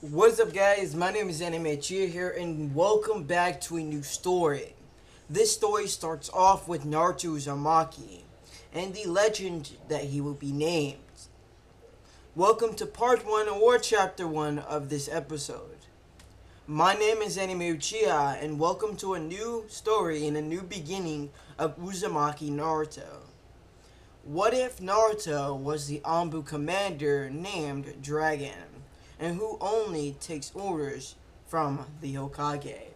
What's up, guys? My name is AnBU here, and welcome back to a new story. This story starts off with Naruto Uzumaki and the legend that he will be named. Welcome to part 1 or chapter 1 of this episode. My name is AnBU, and welcome to a new story and a new beginning of Uzumaki Naruto. What if Naruto was the AnBU Commander named Dragon, and who only takes orders from the Hokage?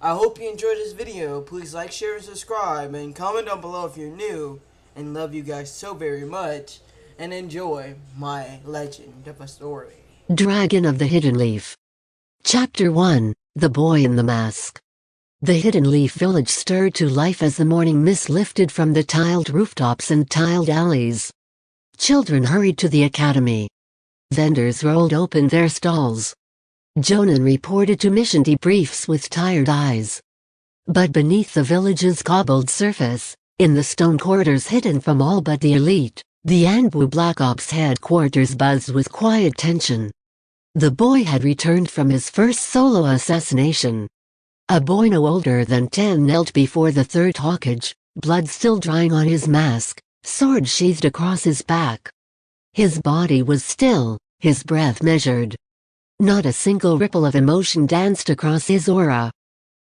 I hope you enjoyed this video. Please like, share, and subscribe, and comment down below if you're new, and love you guys so very much, and enjoy my legend of a story. Dragon of the Hidden Leaf. Chapter 1, The Boy in the Mask. The Hidden Leaf village stirred to life as the morning mist lifted from the tiled rooftops and tiled alleys. Children hurried to the academy. Vendors rolled open their stalls. Jonin reported to mission debriefs with tired eyes. But beneath the village's cobbled surface, in the stone corridors hidden from all but the elite, the AnBU Black Ops headquarters buzzed with quiet tension. The boy had returned from his first solo assassination. A boy no older than 10 knelt before the third Hokage, blood still drying on his mask, sword sheathed across his back. His body was still, his breath measured. Not a single ripple of emotion danced across his aura.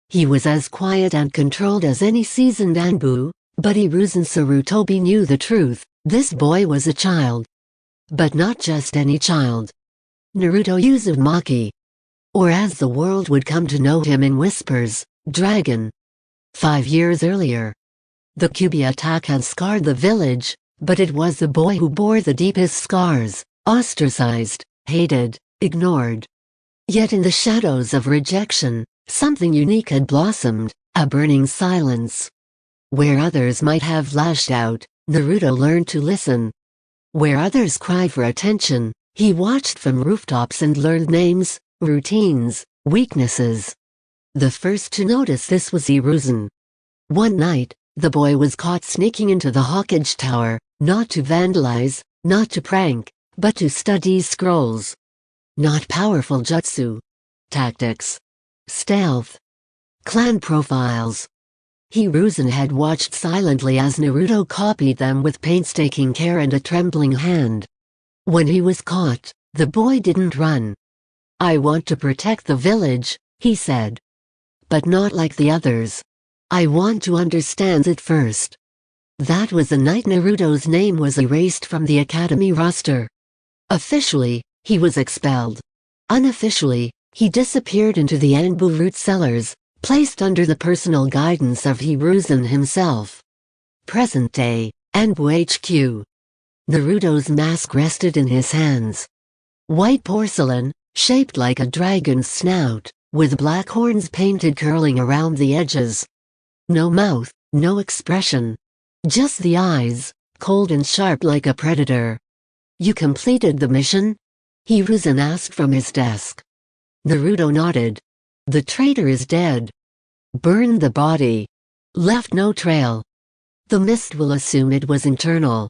He was as quiet and controlled as any seasoned AnBU, but Hiruzen Sarutobi knew the truth. This boy was a child. But not just any child. Naruto Uzumaki. Or as the world would come to know him in whispers, Dragon. 5 years earlier. The Kyuubi attack had scarred the village, but it was the boy who bore the deepest scars, ostracized, hated, ignored. Yet in the shadows of rejection, something unique had blossomed, a burning silence. Where others might have lashed out, Naruto learned to listen. Where others cried for attention, he watched from rooftops and learned names, routines, weaknesses. The first to notice this was Hiruzen. One night, the boy was caught sneaking into the Hokage Tower, not to vandalize, not to prank, but to study scrolls. Not powerful jutsu. Tactics. Stealth. Clan profiles. Hiruzen had watched silently as Naruto copied them with painstaking care and a trembling hand. When he was caught, the boy didn't run. "I want to protect the village," he said. "But not like the others. I want to understand it first." That was the night Naruto's name was erased from the academy roster. Officially, he was expelled. Unofficially, he disappeared into the AnBU root cellars, placed under the personal guidance of Hiruzen himself. Present day, AnBU HQ. Naruto's mask rested in his hands. White porcelain, shaped like a dragon's snout, with black horns painted curling around the edges. No mouth, no expression. Just the eyes, cold and sharp like a predator. "You completed the mission?" Hiruzen asked from his desk. Naruto nodded. "The traitor is dead. Burned the body. Left no trail. The mist will assume it was internal."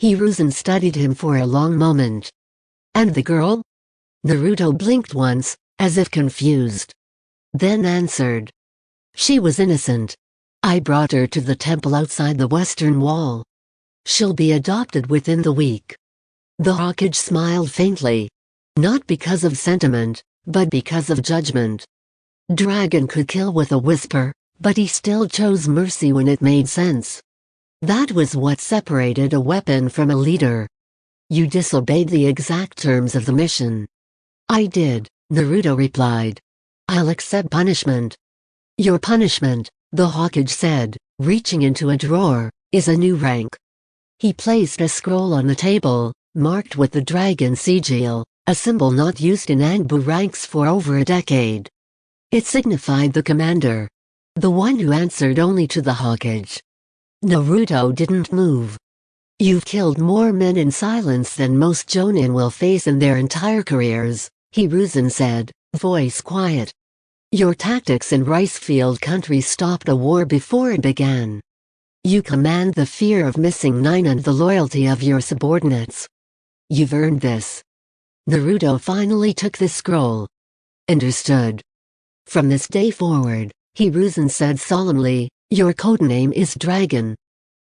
Hiruzen studied him for a long moment. "And the girl?" Naruto blinked once, as if confused. Then answered. "She was innocent. I brought her to the temple outside the western wall. She'll be adopted within the week." The Hokage smiled faintly. Not because of sentiment, but because of judgment. Dragon could kill with a whisper, but he still chose mercy when it made sense. That was what separated a weapon from a leader. "You disobeyed the exact terms of the mission." "I did," Naruto replied. "I'll accept punishment." "Your punishment," the Hokage said, reaching into a drawer, "is a new rank." He placed a scroll on the table, marked with the dragon sigil, a symbol not used in AnBU ranks for over a decade. It signified the commander. The one who answered only to the Hokage. Naruto didn't move. "You've killed more men in silence than most jonin will face in their entire careers," Hiruzen said, voice quiet. "Your tactics in Ricefield country stopped a war before it began. You command the fear of missing nine and the loyalty of your subordinates. You've earned this." Naruto finally took the scroll. Understood. From this day forward, Hiruzen said solemnly, your codename is Dragon.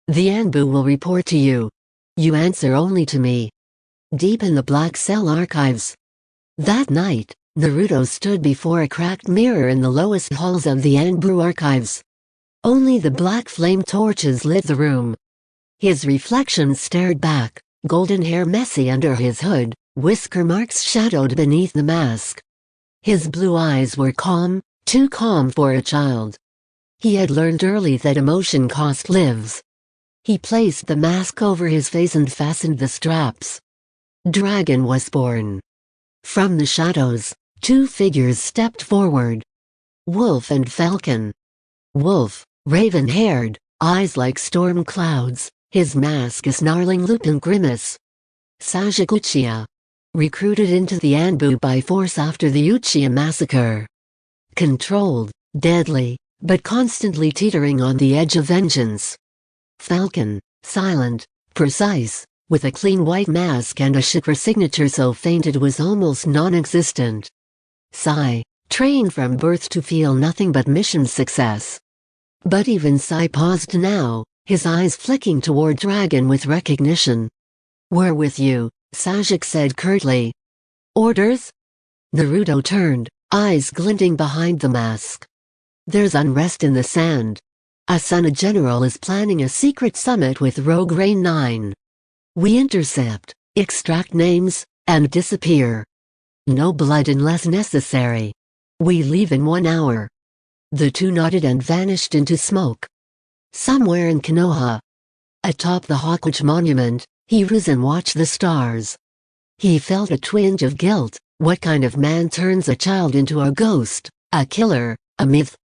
The AnBU will report to you. You answer only to me. Deep in the Black Cell archives. That night, Naruto stood before a cracked mirror in the lowest halls of the AnBU archives. Only the black flame torches lit the room. His reflection stared back, golden hair messy under his hood, whisker marks shadowed beneath the mask. His blue eyes were calm, too calm for a child. He had learned early that emotion cost lives. He placed the mask over his face and fastened the straps. Dragon was born. From the shadows, two figures stepped forward. Wolf and Falcon. Wolf, raven-haired, eyes like storm clouds, his mask a snarling lupin grimace. Sasuke Uchiha. Recruited into the AnBU by force after the Uchiha massacre. Controlled, deadly, but constantly teetering on the edge of vengeance. Falcon, silent, precise, with a clean white mask and a chakra signature so faint it was almost non-existent. Sai, trained from birth to feel nothing but mission success. But even Sai paused now, his eyes flicking toward Dragon with recognition. We're with you, Sasuke said curtly. Orders? Naruto turned, eyes glinting behind the mask. There's unrest in the sand. Asuna General is planning a secret summit with Rogue Rain 9. We intercept, extract names, and disappear. No blood unless necessary. We leave in 1 hour. The two nodded and vanished into smoke. Somewhere in Konoha, atop the Hokage monument, Hiruzen watched the stars. He felt a twinge of guilt. What kind of man turns a child into a ghost, a killer, a myth?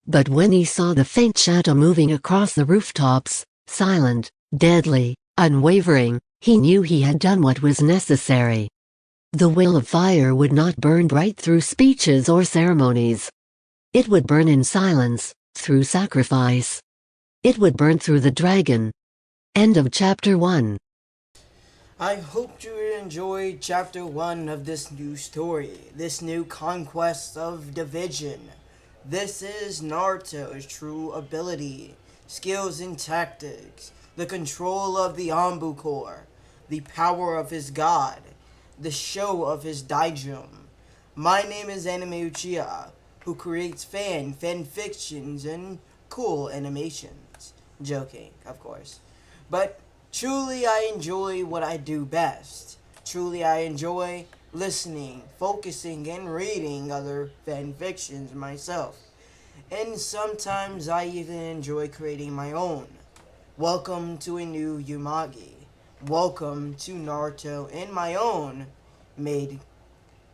But when he saw the faint shadow moving across the rooftops, silent, deadly, unwavering, he knew he had done what was necessary. The will of fire would not burn bright through speeches or ceremonies. It would burn in silence, through sacrifice. It would burn through the dragon. End of Chapter 1. I hope you enjoyed Chapter 1 of this new story, this new conquest of division. This is Naruto's true ability, skills and tactics, the control of the AnBU Corps, the power of his god, the show of his daijum. My name is AnBU Uchiha, who creates fan fictions and cool animations. Joking, of course. But truly I enjoy what I do best. Truly I enjoy listening, focusing, and reading other fan fictions myself. And sometimes I even enjoy creating my own. Welcome to a new Yumagi. Welcome to Naruto in my own made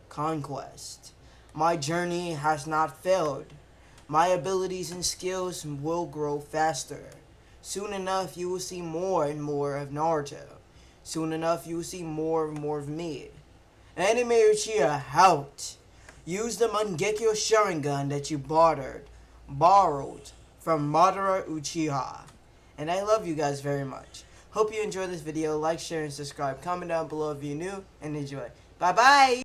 conquest. My journey has not failed. My abilities and skills will grow faster. Soon enough, you will see more and more of Naruto. Soon enough, you will see more and more of me. AnBU Uchiha out. Use the Mangekyo Sharingan that you borrowed from Madara Uchiha. And I love you guys very much. Hope you enjoyed this video. Like, share, and subscribe. Comment down below if you're new, and enjoy. Bye-bye!